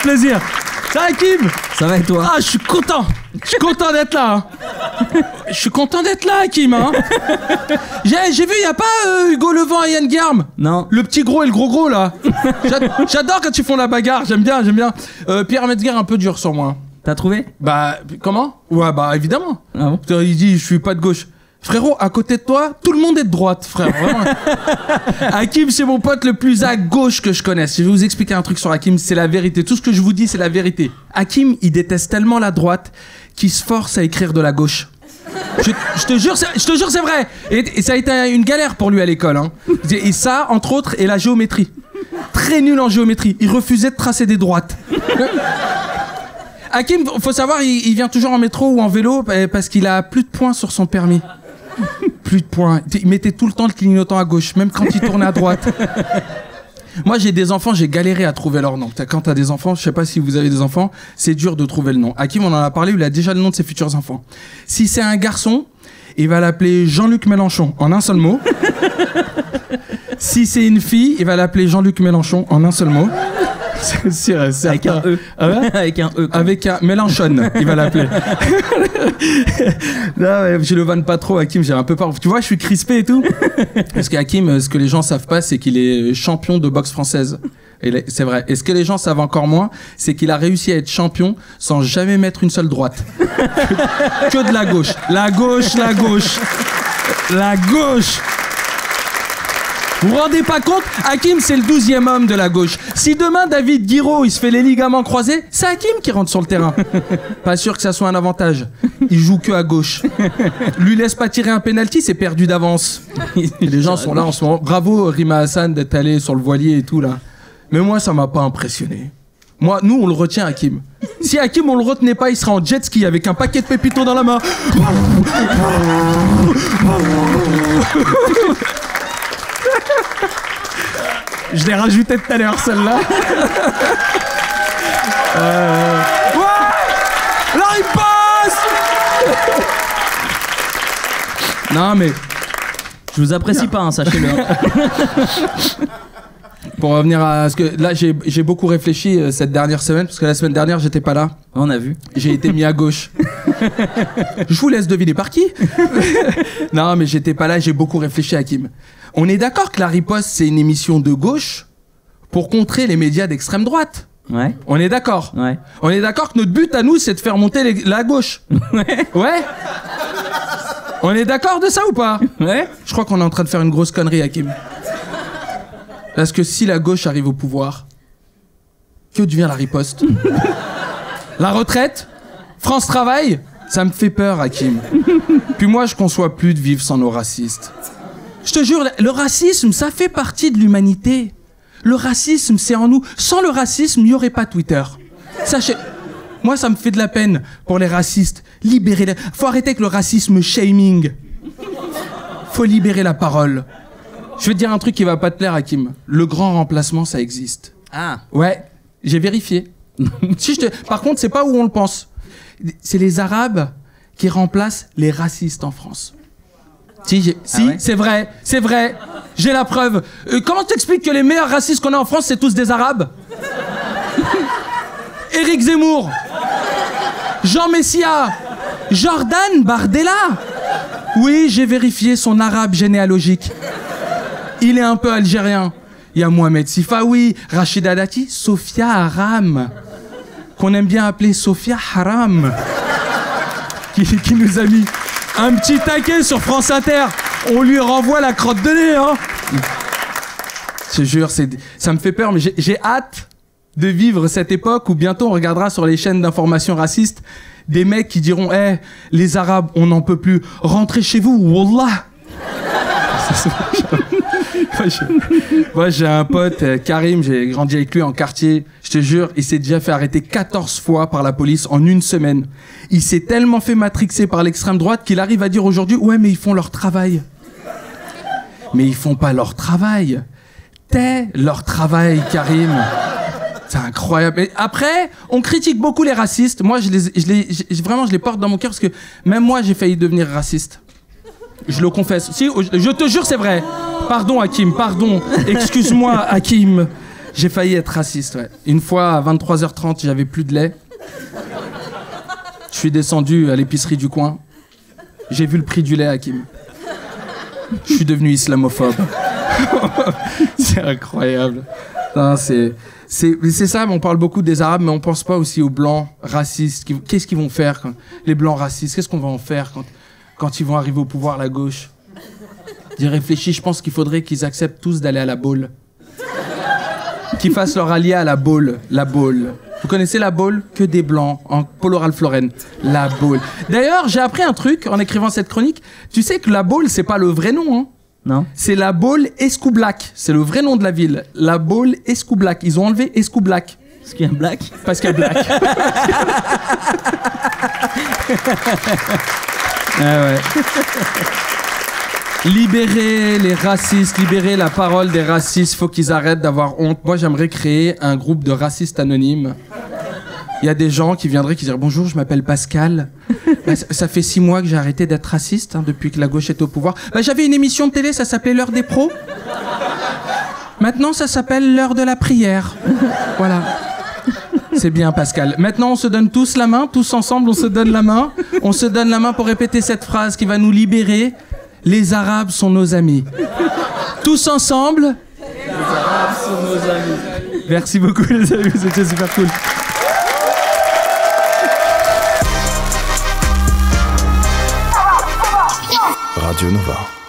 plaisir. Ça, Hakim? Ça va et toi? Ah, je suis content. Je suis content d'être là. Hein. Je suis content d'être là, Hakim. Hein. J'ai vu, y a pas Hugo Levent et Yann Guerme? Non. Le petit gros et le gros là. J'adore quand ils font la bagarre. J'aime bien. Pierre Metzger un peu dur sur moi. T'as trouvé? Bah, comment? Ouais, bah évidemment. Ah bon? Il dit, je suis pas de gauche. Frérot, à côté de toi, tout le monde est de droite, frère. Vraiment. Hakim, c'est mon pote le plus à gauche que je connaisse. Je vais vous expliquer un truc sur Hakim, c'est la vérité. Tout ce que je vous dis, c'est la vérité. Hakim, il déteste tellement la droite qu'il se force à écrire de la gauche. Je te jure, c'est vrai. Et ça a été une galère pour lui à l'école. Hein. Et ça, entre autres, et la géométrie. Très nul en géométrie. Il refusait de tracer des droites. Hakim, faut savoir, il vient toujours en métro ou en vélo parce qu'il a plus de points sur son permis. Plus de points. Il mettait tout le temps le clignotant à gauche, même quand il tournait à droite. Moi, j'ai des enfants, j'ai galéré à trouver leur nom. Quand t'as des enfants, je sais pas si vous avez des enfants, c'est dur de trouver le nom. Hakim, on en a parlé, il a déjà le nom de ses futurs enfants. Si c'est un garçon, il va l'appeler Jean-Luc Mélenchon, en un seul mot. Si c'est une fille, il va l'appeler Jean-Luc Mélenchon, en un seul mot. C'est avec un E. Ah ouais? Avec un E. Avec un Mélenchon, il va l'appeler. Là, je le vanne pas trop, Hakim, j'ai un peu peur. Tu vois, je suis crispé et tout. Parce qu'Hakim, ce que les gens savent pas, c'est qu'il est champion de boxe française. Et c'est vrai. Et ce que les gens savent encore moins, c'est qu'il a réussi à être champion sans jamais mettre une seule droite. Que de la gauche. La gauche, la gauche. La gauche. Vous vous rendez pas compte? Hakim, c'est le 12e homme de la gauche. Si demain, David Guiraud, il se fait les ligaments croisés, c'est Hakim qui rentre sur le terrain. Pas sûr que ça soit un avantage. Il joue que à gauche. Lui laisse pas tirer un penalty, c'est perdu d'avance. Les gens sont là en ce moment. Bravo, Rima Hassan, d'être allé sur le voilier et tout, là. Mais moi, ça m'a pas impressionné. Moi, nous, on le retient, Hakim. Si Hakim, on le retenait pas, il serait en jet ski avec un paquet de pépitos dans la main. Je l'ai rajouté tout à l'heure, celle-là. Ouais, là, il passe. Non, mais... Je vous apprécie pas, hein, sachez-le. Pour revenir à ce que... Là, j'ai beaucoup réfléchi cette dernière semaine, parce que la semaine dernière, j'étais pas là. On a vu. J'ai été mis à gauche. Je vous laisse deviner par qui. Non, mais j'étais pas là, j'ai beaucoup réfléchi, Hakim. On est d'accord que La Riposte, c'est une émission de gauche pour contrer les médias d'extrême droite. Ouais. On est d'accord. Ouais. On est d'accord que notre but à nous, c'est de faire monter la gauche. Ouais. Ouais. On est d'accord de ça ou pas? Ouais. Je crois qu'on est en train de faire une grosse connerie, Hakim. Parce que si la gauche arrive au pouvoir, que devient La Riposte? La retraite? France Travail? Ça me fait peur, Hakim. Puis moi, je conçois plus de vivre sans nos racistes. Je te jure, le racisme, ça fait partie de l'humanité. Le racisme, c'est en nous. Sans le racisme, il n'y aurait pas Twitter. Sachez... Moi, ça me fait de la peine pour les racistes. Libérez-les. Faut arrêter avec le racisme shaming. Faut libérer la parole. Je vais te dire un truc qui va pas te plaire, Hakim. Le grand remplacement, ça existe. Ah. Ouais, j'ai vérifié. Par contre, c'est pas où on le pense. C'est les Arabes qui remplacent les racistes en France. Si, ouais. c'est vrai. J'ai la preuve. Comment t'expliques que les meilleurs racistes qu'on a en France, c'est tous des Arabes? Éric Zemmour, Jean Messia, Jordan Bardella. Oui, j'ai vérifié son arabe généalogique. Il est un peu algérien. Il y a Mohamed Sifawi, Rachida Dati, Sophia Haram, qu'on aime bien appeler Sophia Haram, qui nous a mis un petit taquet sur France Inter. On lui renvoie la crotte de nez, hein. Je te jure, ça me fait peur, mais j'ai hâte de vivre cette époque où bientôt on regardera sur les chaînes d'information racistes des mecs qui diront « les Arabes, on n'en peut plus. Rentrez chez vous, Wallah !» Moi, j'ai un pote, Karim, j'ai grandi avec lui en quartier. Je te jure, il s'est déjà fait arrêter 14 fois par la police en une semaine. Il s'est tellement fait matrixer par l'extrême droite qu'il arrive à dire aujourd'hui « Ouais, mais ils font leur travail. » Mais ils font pas leur travail. T'es leur travail, Karim. C'est incroyable. Et après, on critique beaucoup les racistes. Moi, vraiment, je les porte dans mon cœur parce que même moi, j'ai failli devenir raciste. Je le confesse. Si, je te jure, c'est vrai. Pardon, Hakim, pardon. Excuse-moi, Hakim. J'ai failli être raciste, ouais. Une fois, à 23h30, j'avais plus de lait. Je suis descendu à l'épicerie du coin. J'ai vu le prix du lait, Hakim. Je suis devenu islamophobe. C'est incroyable. Non, c'est ça, on parle beaucoup des Arabes, mais on pense pas aussi aux Blancs racistes. Qu'est-ce qu'ils vont faire, les Blancs racistes? Qu'est-ce qu'on va en faire quand ils vont arriver au pouvoir, la gauche? J'y réfléchis, je pense qu'il faudrait qu'ils acceptent tous d'aller à la Baule. Qu'ils fassent leur allié à la Baule. La Baule. Vous connaissez la Baule? Que des Blancs, en Polo Ralph Lauren. La Baule. D'ailleurs, j'ai appris un truc en écrivant cette chronique. Tu sais que la Baule, c'est pas le vrai nom, hein? Non. C'est la Baule Escoublac. C'est le vrai nom de la ville. La Baule Escoublac. Ils ont enlevé Escoublac. Parce qu'il y a un black. Parce qu'il y a black. Ah ouais. Libérer les racistes, libérer la parole des racistes. Faut qu'ils arrêtent d'avoir honte. Moi, j'aimerais créer un groupe de racistes anonymes. Il y a des gens qui viendraient qui diraient « Bonjour, je m'appelle Pascal. Ça fait 6 mois que j'ai arrêté d'être raciste, depuis que la gauche est au pouvoir. J'avais une émission de télé, ça s'appelait L'heure des pros. Maintenant, ça s'appelle L'heure de la prière. Voilà. C'est bien, Pascal. Maintenant, on se donne tous la main, tous ensemble, on se donne la main. On se donne la main pour répéter cette phrase qui va nous libérer. Les Arabes sont nos amis. Tous ensemble. Les Arabes sont nos amis. Merci beaucoup, les amis, c'était super cool. Radio Nova.